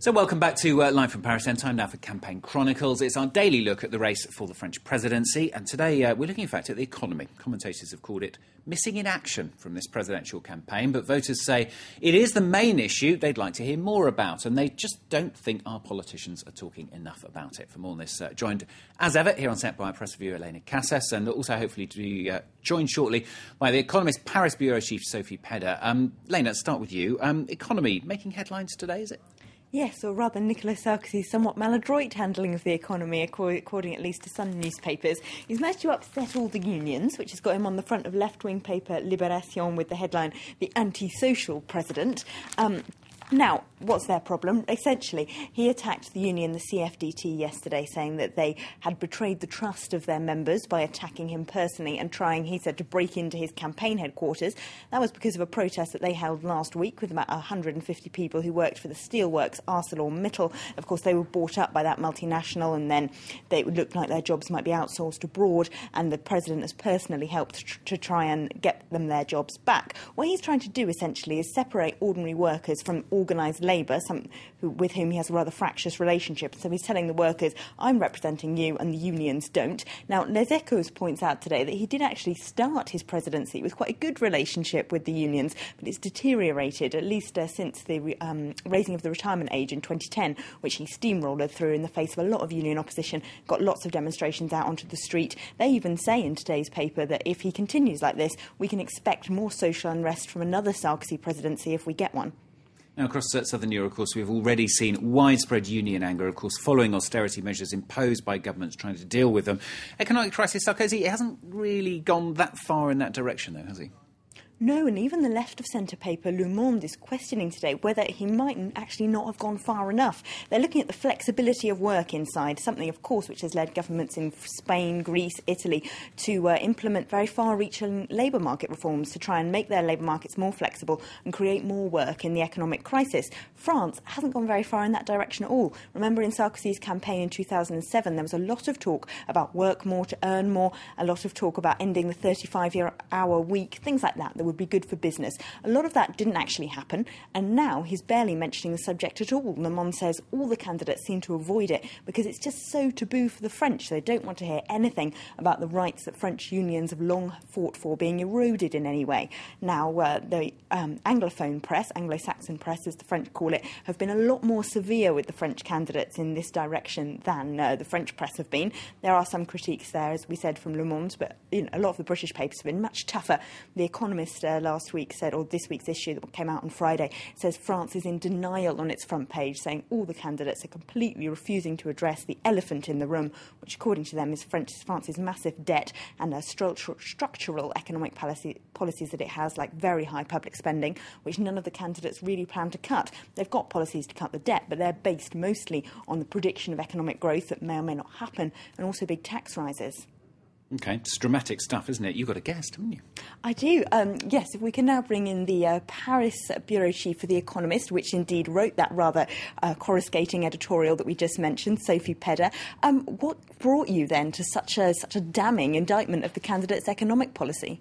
So welcome back to Live from Paris. And time now for Campaign Chronicles. It's our daily look at the race for the French presidency. And today we're looking, in fact, at the economy. Commentators have called it missing in action from this presidential campaign. But voters say it is the main issue they'd like to hear more about. And they just don't think our politicians are talking enough about it. For more on this, joined as ever here on set by press reviewer Elena Casas. And also hopefully to be joined shortly by the Economist Paris Bureau Chief Sophie Pedder. Lena, let's start with you. Economy making headlines today, is it? Yes, or rather Nicolas Sarkozy's somewhat maladroit handling of the economy, according at least to some newspapers. He's managed to upset all the unions, which has got him on the front of left-wing paper Libération with the headline, "The Antisocial President." Now, what's their problem? Essentially, he attacked the union, the CFDT, yesterday, saying that they had betrayed the trust of their members by attacking him personally and trying, he said, to break into his campaign headquarters. That was because of a protest that they held last week with about 150 people who worked for the steelworks ArcelorMittal. Of course, they were bought up by that multinational, and then they would look like their jobs might be outsourced abroad, and the president has personally helped to try and get them their jobs back. What he's trying to do, essentially, is separate ordinary workers from organised labour, with whom he has a rather fractious relationship. So he's telling the workers, I'm representing you and the unions don't. Now, Les Echos points out today that he did actually start his presidency with quite a good relationship with the unions, but it's deteriorated, at least since the raising of the retirement age in 2010, which he steamrolled through in the face of a lot of union opposition, got lots of demonstrations out onto the street. They even say in today's paper that if he continues like this, we can expect more social unrest from another Sarkozy presidency if we get one. Now, across southern Europe, of course, we've already seen widespread union anger, of course, following austerity measures imposed by governments trying to deal with them. Economic crisis, Sarkozy hasn't really gone that far in that direction, though, has he? No, and even the left-of-centre paper Le Monde is questioning today whether he might actually not have gone far enough. They're looking at the flexibility of work inside, something, of course, which has led governments in Spain, Greece, Italy to implement very far-reaching labour market reforms to try and make their labour markets more flexible and create more work in the economic crisis. France hasn't gone very far in that direction at all. Remember, in Sarkozy's campaign in 2007, there was a lot of talk about work more to earn more, a lot of talk about ending the 35-hour week, things like that would be good for business. A lot of that didn't actually happen, and now he's barely mentioning the subject at all. Le Monde says all the candidates seem to avoid it because it's just so taboo for the French. They don't want to hear anything about the rights that French unions have long fought for being eroded in any way. Now, the Anglophone press, Anglo-Saxon press as the French call it, have been a lot more severe with the French candidates in this direction than the French press have been. There are some critiques there, as we said, from Le Monde, but a lot of the British papers have been much tougher. The Economist last week said, or this week's issue that came out on Friday, says France is in denial on its front page, saying all the candidates are completely refusing to address the elephant in the room, which according to them is France's massive debt and structural economic policies that it has, like very high public spending, which none of the candidates really plan to cut. They've got policies to cut the debt, but they're based mostly on the prediction of economic growth that may or may not happen, and also big tax rises. OK, it's dramatic stuff, isn't it? You've got a guest, haven't you? I do. Yes, if we can now bring in the Paris Bureau Chief for The Economist, which indeed wrote that rather coruscating editorial that we just mentioned, Sophie Pedder. What brought you then to such a damning indictment of the candidate's economic policy?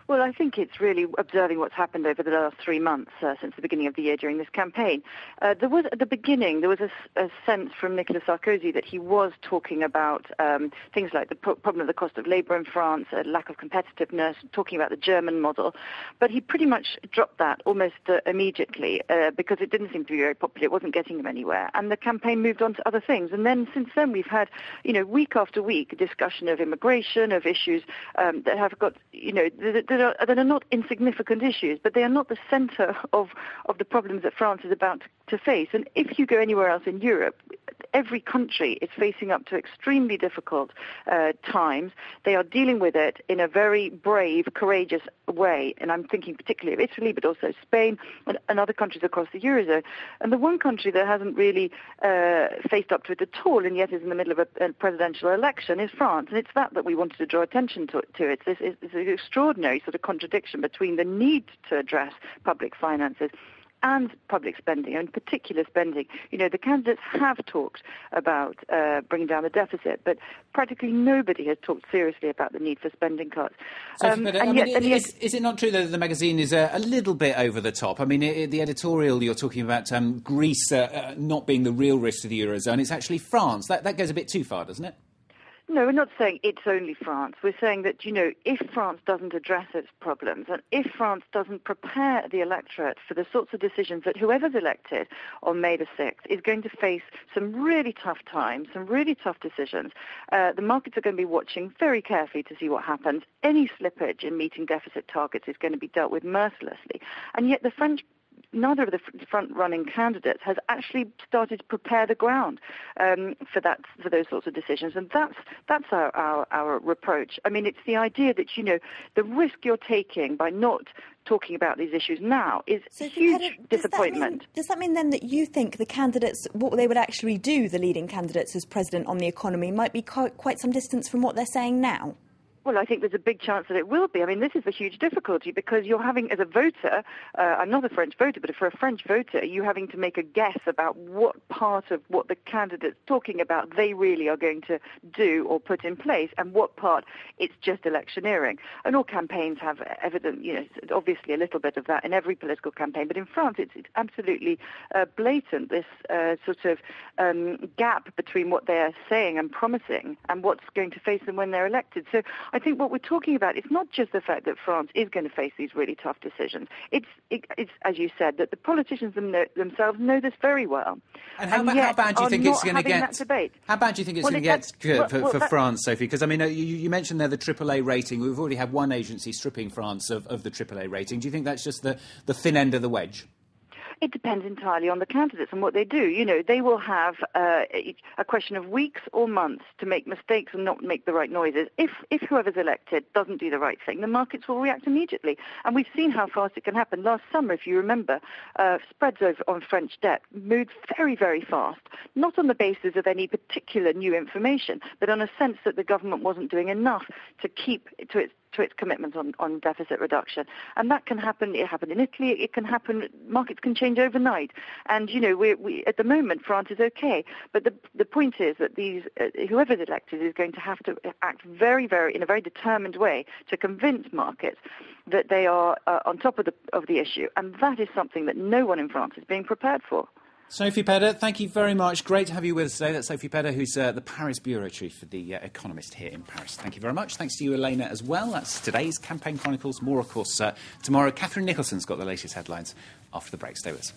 Well, I think it's really observing what's happened over the last 3 months since the beginning of the year during this campaign. At the beginning, there was a sense from Nicolas Sarkozy that he was talking about things like the problem of the cost of labour in France, a lack of competitiveness, talking about the German model. But he pretty much dropped that almost immediately because it didn't seem to be very popular. It wasn't getting him anywhere. And the campaign moved on to other things. And then since then, we've had, week after week, discussion of immigration, of issues that have got, that are not insignificant issues, but they are not the centre of the problems that France is about to face. And if you go anywhere else in Europe, every country is facing up to extremely difficult times. They are dealing with it in a very brave, courageous way. And I'm thinking particularly of Italy, but also Spain and other countries across the Eurozone. And the one country that hasn't really faced up to it at all, and yet is in the middle of a presidential election, is France. And it's that we wanted to draw attention to it. It's an extraordinary sort of contradiction between the need to address public finances and public spending, and particular spending. You know, the candidates have talked about bringing down the deficit, but practically nobody has talked seriously about the need for spending cuts. Is it not true that the magazine is a little bit over the top? I mean, the editorial you're talking about Greece not being the real risk to the Eurozone, it's actually France. That goes a bit too far, doesn't it? No, we're not saying it's only France. We're saying that, you know, if France doesn't address its problems and if France doesn't prepare the electorate for the sorts of decisions that whoever's elected on May the 6th is going to face some really tough times, some really tough decisions, the markets are going to be watching very carefully to see what happens. Any slippage in meeting deficit targets is going to be dealt with mercilessly. And yet neither of the front-running candidates has actually started to prepare the ground for those sorts of decisions, and that's our reproach. I mean, it's the idea that, you know, the risk you're taking by not talking about these issues now is huge disappointment. Does that mean then that you think the candidates, what they would actually do, the leading candidates as president on the economy, might be quite some distance from what they're saying now? Well, I think there's a big chance that it will be. I mean, this is a huge difficulty because you're having, as a voter, I'm not a French voter, but for a French voter, you're having to make a guess about what part of what the candidate's talking about they really are going to do or put in place, and what part it's just electioneering. And all campaigns have evident, you know, obviously a little bit of that in every political campaign, but in France it's absolutely blatant, this sort of gap between what they're saying and promising and what's going to face them when they're elected. So I think what we're talking about is not just the fact that France is going to face these really tough decisions. It's as you said, that the politicians themselves know this very well. And how bad do you think it's going to get? How bad do you think it's going to get for France, Sophie? Because, I mean, you mentioned there the AAA rating. We've already had one agency stripping France of the AAA rating. Do you think that's just the thin end of the wedge? It depends entirely on the candidates and what they do. You know, they will have a question of weeks or months to make mistakes and not make the right noises. If whoever's elected doesn't do the right thing, the markets will react immediately. And we've seen how fast it can happen. Last summer, if you remember, spreads on French debt moved very, very fast, not on the basis of any particular new information, but on a sense that the government wasn't doing enough to keep to its commitment on deficit reduction. And that can happen. It happened in Italy. It can happen. Markets can change overnight. And, you know, we at the moment, France is okay. But the point is that whoever's elected is going to have to act very, very, in a very determined way to convince markets that they are on top of the issue. And that is something that no one in France is being prepared for. Sophie Pedder, thank you very much. Great to have you with us today. That's Sophie Pedder, who's the Paris bureau chief for The Economist here in Paris. Thank you very much. Thanks to you, Elena, as well. That's today's Campaign Chronicles. More, of course, tomorrow. Catherine Nicholson's got the latest headlines after the break. Stay with us.